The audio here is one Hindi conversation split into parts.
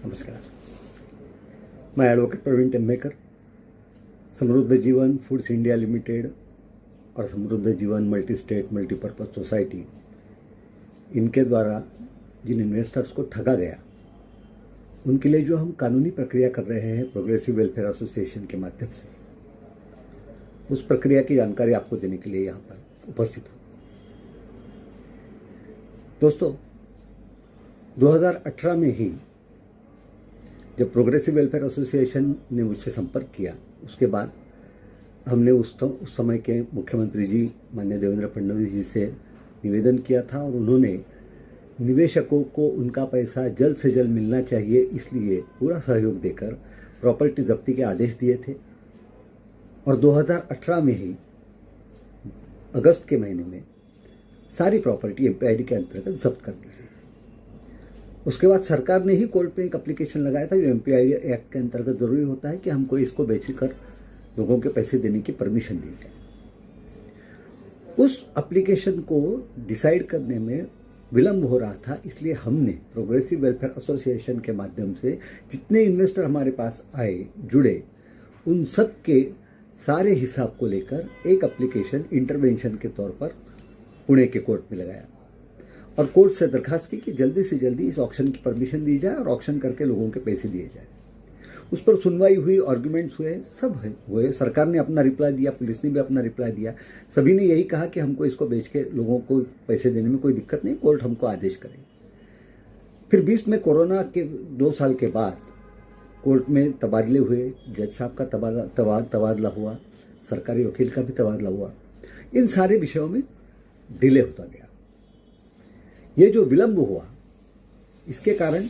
नमस्कार। मैं एडवोकेट प्रवीण टेम्बेकर, समृद्ध जीवन फूड्स इंडिया लिमिटेड और समृद्ध जीवन मल्टी स्टेट मल्टीपर्पज़ सोसाइटी, इनके द्वारा जिन इन्वेस्टर्स को ठगा गया उनके लिए जो हम कानूनी प्रक्रिया कर रहे हैं प्रोग्रेसिव वेलफेयर एसोसिएशन के माध्यम से, उस प्रक्रिया की जानकारी आपको देने के लिए यहाँ पर उपस्थित हूँ। दोस्तों, 2018 में ही जब प्रोग्रेसिव वेलफेयर एसोसिएशन ने मुझसे संपर्क किया, उसके बाद हमने उस समय के मुख्यमंत्री जी माननीय देवेंद्र फडणवीस जी से निवेदन किया था और उन्होंने निवेशकों को उनका पैसा जल्द से जल्द मिलना चाहिए, इसलिए पूरा सहयोग देकर प्रॉपर्टी जब्ती के आदेश दिए थे। और 2018 में ही अगस्त के महीने में सारी प्रॉपर्टी एमपीआईडी के अंतर्गत जब्त कर दी गई। उसके बाद सरकार ने ही कोर्ट में एक एप्लीकेशन लगाया था, जो एमपीआईडी एक्ट के अंतर्गत जरूरी होता है कि हमको इसको बेचकर लोगों के पैसे देने की परमिशन दी जाए। उस एप्लीकेशन को डिसाइड करने में विलंब हो रहा था, इसलिए हमने प्रोग्रेसिव वेलफेयर एसोसिएशन के माध्यम से जितने इन्वेस्टर हमारे पास आए, जुड़े, उन सब के सारे हिसाब को लेकर एक एप्लीकेशन इंटरवेंशन के तौर पर पुणे के कोर्ट में लगाया और कोर्ट से दरखास्त की कि जल्दी से जल्दी इस ऑक्शन की परमिशन दी जाए और ऑक्शन करके लोगों के पैसे दिए जाए। उस पर सुनवाई हुई, आर्ग्यूमेंट्स हुए, सब हुए। सरकार ने अपना रिप्लाई दिया, पुलिस ने भी अपना रिप्लाई दिया। सभी ने यही कहा कि हमको इसको बेच के लोगों को पैसे देने में कोई दिक्कत नहीं, कोर्ट हमको आदेश करे। फिर 20 में कोरोना के 2 साल के बाद कोर्ट में तबादले हुए, जज साहब का तबादला हुआ, सरकारी वकील का भी तबादला हुआ। इन सारे विषयों में डिले होता गया। ये जो विलंब हुआ, इसके कारण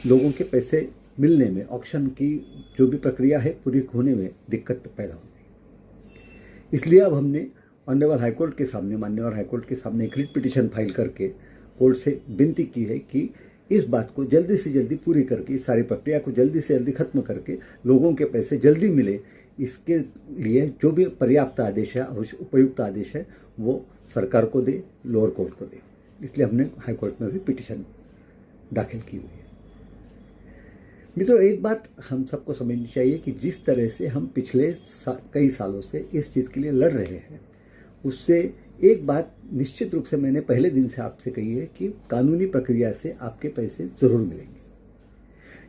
लोगों के पैसे मिलने में, ऑक्शन की जो भी प्रक्रिया है पूरी होने में दिक्कत पैदा हो गई। इसलिए अब हमने ऑनरेबल हाईकोर्ट के सामने, माननीय हाईकोर्ट के सामने एक रिट पिटीशन फाइल करके कोर्ट से विनती की है कि इस बात को जल्दी से जल्दी पूरी करके, इस सारी प्रक्रिया को जल्दी से जल्दी खत्म करके लोगों के पैसे जल्दी मिले, इसके लिए जो भी पर्याप्त आदेश है, उपयुक्त आदेश है, वो सरकार को दे, लोअर कोर्ट को दे। इसलिए हमने हाई कोर्ट में भी पिटीशन दाखिल की हुई है। मित्रों, एक बात हम सबको समझनी चाहिए कि जिस तरह से हम पिछले कई सालों से इस चीज़ के लिए लड़ रहे हैं, उससे एक बात निश्चित रूप से मैंने पहले दिन से आपसे कही है कि कानूनी प्रक्रिया से आपके पैसे जरूर मिलेंगे।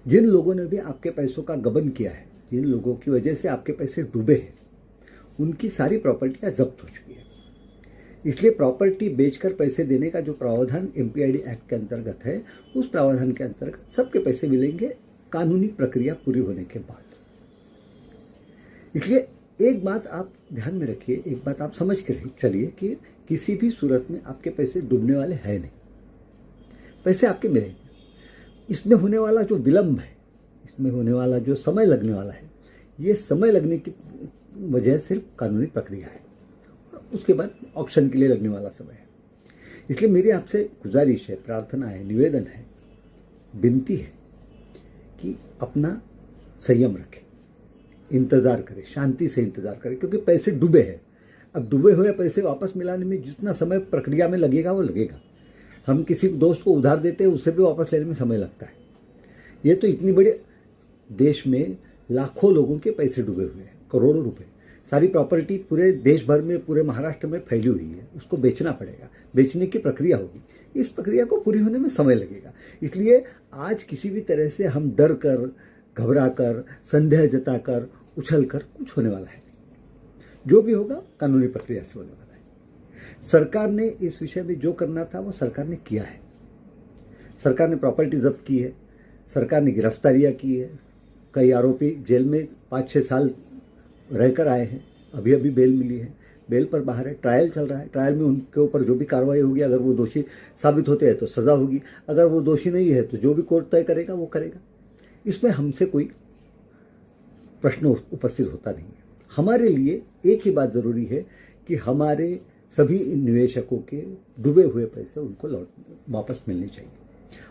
जिन लोगों ने भी आपके पैसों का गबन किया है, जिन लोगों की वजह से आपके पैसे डूबे हैं, उनकी सारी प्रॉपर्टियाँ जब्त हो चुकी है। इसलिए प्रॉपर्टी बेचकर पैसे देने का जो प्रावधान एमपीआईडी एक्ट के अंतर्गत है, उस प्रावधान के अंतर्गत सबके पैसे मिलेंगे कानूनी प्रक्रिया पूरी होने के बाद। इसलिए एक बात आप ध्यान में रखिए, एक बात आप समझ कर चलिए कि किसी भी सूरत में आपके पैसे डूबने वाले हैं नहीं, पैसे आपके मिलेंगे। इसमें होने वाला जो विलंब है, इसमें होने वाला जो समय लगने वाला है, ये समय लगने की वजह सिर्फ कानूनी प्रक्रिया है, उसके बाद ऑक्शन के लिए लगने वाला समय है। इसलिए मेरी आपसे गुजारिश है, प्रार्थना है, निवेदन है, विनती है कि अपना संयम रखें, इंतज़ार करें, शांति से इंतज़ार करें, क्योंकि पैसे डूबे हैं। अब डूबे हुए पैसे वापस मिलाने में जितना समय प्रक्रिया में लगेगा वो लगेगा। हम किसी दोस्त को उधार देते हैं, उससे भी वापस लेने में समय लगता है। ये तो इतनी बड़ी देश में लाखों लोगों के पैसे डूबे हुए हैं, करोड़ों रुपए। सारी प्रॉपर्टी पूरे देश भर में, पूरे महाराष्ट्र में फैली हुई है, उसको बेचना पड़ेगा, बेचने की प्रक्रिया होगी। इस प्रक्रिया को पूरी होने में समय लगेगा। इसलिए आज किसी भी तरह से हम डर कर, घबरा कर, संदेह जता कर, उछल कर कुछ होने वाला है। जो भी होगा कानूनी प्रक्रिया से होने वाला है। सरकार ने इस विषय में जो करना था वो सरकार ने किया है। सरकार ने प्रॉपर्टी जब्त की है, सरकार ने गिरफ्तारियाँ की है, कई आरोपी जेल में 5-6 साल रहकर आए हैं, अभी अभी बेल मिली है, बेल पर बाहर है, ट्रायल चल रहा है। ट्रायल में उनके ऊपर जो भी कार्रवाई होगी, अगर वो दोषी साबित होते हैं तो सज़ा होगी, अगर वो दोषी नहीं है तो जो भी कोर्ट तय करेगा वो करेगा। इसमें हमसे कोई प्रश्न उपस्थित होता नहीं है। हमारे लिए एक ही बात ज़रूरी है कि हमारे सभी निवेशकों के डूबे हुए पैसे उनको वापस मिलने चाहिए,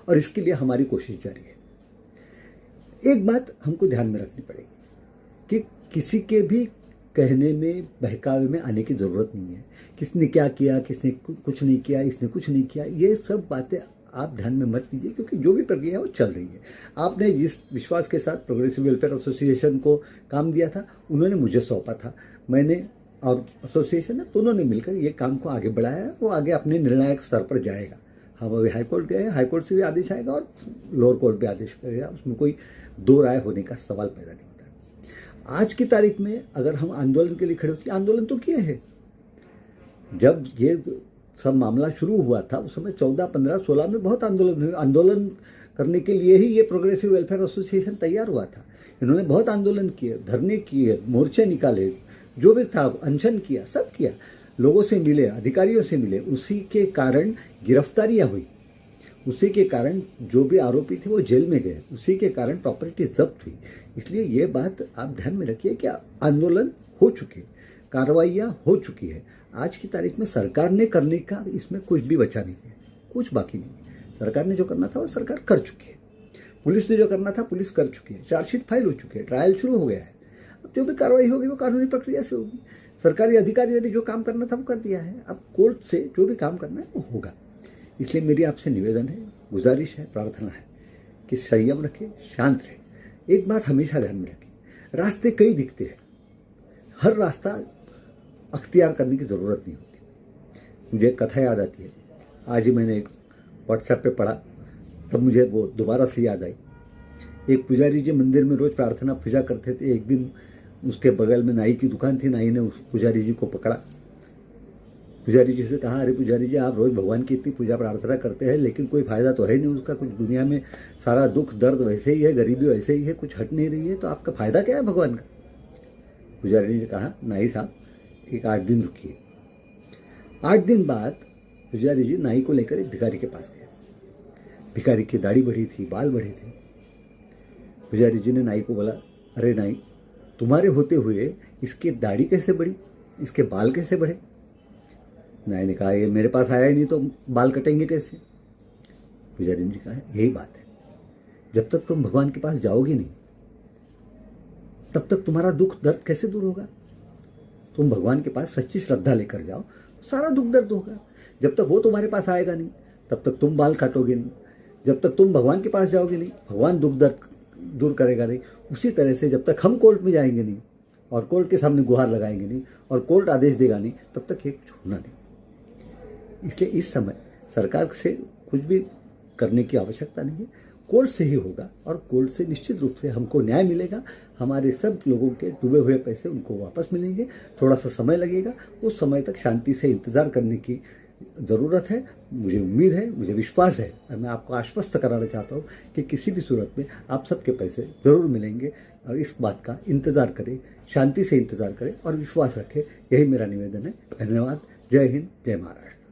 और इसके लिए हमारी कोशिश जारी है। एक बात हमको ध्यान में रखनी पड़ेगी कि किसी के भी कहने में, बहकावे में आने की ज़रूरत नहीं है। किसने क्या किया, किसने कुछ नहीं किया, इसने कुछ नहीं किया, ये सब बातें आप ध्यान में मत लीजिए, क्योंकि जो भी प्रक्रिया है वो चल रही है। आपने जिस विश्वास के साथ प्रोग्रेसिव वेलफेयर एसोसिएशन को काम दिया था, उन्होंने मुझे सौंपा था, मैंने और एसोसिएशन है, दोनों ने मिलकर ये काम को आगे बढ़ाया है। वो आगे अपने निर्णायक स्तर पर जाएगा। हम अभी हाईकोर्ट गए हैं, हाईकोर्ट से भी आदेश आएगा और लोअर कोर्ट भी आदेश करेगा, उसमें कोई दो राय होने का सवाल पैदा नहीं होता है। आज की तारीख में अगर हम आंदोलन के लिए खड़े होते, आंदोलन तो किए हैं। जब ये सब मामला शुरू हुआ था उस समय 14, 15, 16 में बहुत आंदोलन हुए। आंदोलन करने के लिए ही ये प्रोग्रेसिव वेलफेयर एसोसिएशन तैयार हुआ था। इन्होंने बहुत आंदोलन किए, धरने किए, मोर्चे निकाले, जो भी था अनशन किया, सब किया, लोगों से मिले, अधिकारियों से मिले। उसी के कारण गिरफ्तारियां हुई, उसी के कारण जो भी आरोपी थे वो जेल में गए, उसी के कारण प्रॉपर्टी जब्त हुई। इसलिए ये बात आप ध्यान में रखिए कि आंदोलन हो चुके, कार्रवाइयाँ हो चुकी है। आज की तारीख में सरकार ने करने का इसमें कुछ भी बचा नहीं है, कुछ बाकी नहीं है। सरकार ने जो करना था वो सरकार कर चुकी है, पुलिस ने जो करना था पुलिस कर चुकी है, चार्जशीट फाइल हो चुकी है, ट्रायल शुरू हो गया है। अब जो भी कार्रवाई होगी वो कानूनी प्रक्रिया से होगी। सरकारी अधिकारियों ने जो काम करना था वो कर दिया है, अब कोर्ट से जो भी काम करना है वो होगा। इसलिए मेरी आपसे निवेदन है, गुजारिश है, प्रार्थना है कि संयम रखें, शांत रहे। एक बात हमेशा ध्यान में रखें, रास्ते कई दिखते हैं, हर रास्ता अख्तियार करने की ज़रूरत नहीं होती। मुझे एक कथा याद आती है, आज ही मैंने एक व्हाट्सएप पे पढ़ा, तब मुझे वो दोबारा से याद आई। एक पुजारी जी मंदिर में रोज़ प्रार्थना पूजा करते थे। एक दिन उसके बगल में नाई की दुकान थी, नाई ने उस पुजारी जी को पकड़ा। पुजारी जी से कहा, अरे पुजारी जी, आप रोज़ भगवान की इतनी पूजा प्रार्थना करते हैं लेकिन कोई फ़ायदा तो है नहीं उसका, कुछ दुनिया में सारा दुख दर्द वैसे ही है, गरीबी वैसे ही है, कुछ हट नहीं रही है, तो आपका फ़ायदा क्या है भगवान का? पुजारी जी ने कहा, नाई साहब एक 8 दिन रुकिए। 8 दिन बाद पुजारी जी नाई को लेकर एक भिखारी के पास गए। भिखारी की दाढ़ी बढ़ी थी, बाल बढ़े थे। पुजारी जी ने नाई को बोला, अरे नाई, तुम्हारे होते हुए इसकी दाढ़ी कैसे बढ़ी, इसके बाल कैसे बढ़े? नाई ने कहा, ये मेरे पास आया ही नहीं तो बाल कटेंगे कैसे? पुजारी ने कहा, यही बात है, जब तक तुम भगवान के पास जाओगे नहीं तब तक तुम्हारा दुख दर्द कैसे दूर होगा? तुम भगवान के पास सच्ची श्रद्धा लेकर जाओ, सारा दुख दर्द होगा। जब तक वो तुम्हारे पास आएगा नहीं तब तक तुम बाल काटोगे नहीं, जब तक तुम भगवान के पास जाओगे नहीं भगवान दुख दर्द दूर करेगा नहीं। उसी तरह से जब तक हम कोर्ट में जाएंगे नहीं और कोर्ट के सामने गुहार लगाएंगे नहीं और कोर्ट आदेश देगा नहीं, तब तक ये कुछ होना नहीं। इसलिए इस समय सरकार से कुछ भी करने की आवश्यकता नहीं है, कोर्ट से ही होगा और कोर्ट से निश्चित रूप से हमको न्याय मिलेगा। हमारे सब लोगों के डूबे हुए पैसे उनको वापस मिलेंगे। थोड़ा सा समय लगेगा, उस समय तक शांति से इंतज़ार करने की ज़रूरत है। मुझे उम्मीद है, मुझे विश्वास है और मैं आपको आश्वस्त कराना चाहता हूँ कि किसी भी सूरत में आप सबके पैसे ज़रूर मिलेंगे। और इस बात का इंतज़ार करें, शांति से इंतज़ार करें और विश्वास रखें, यही मेरा निवेदन है। धन्यवाद। जय हिंद, जय महाराष्ट्र।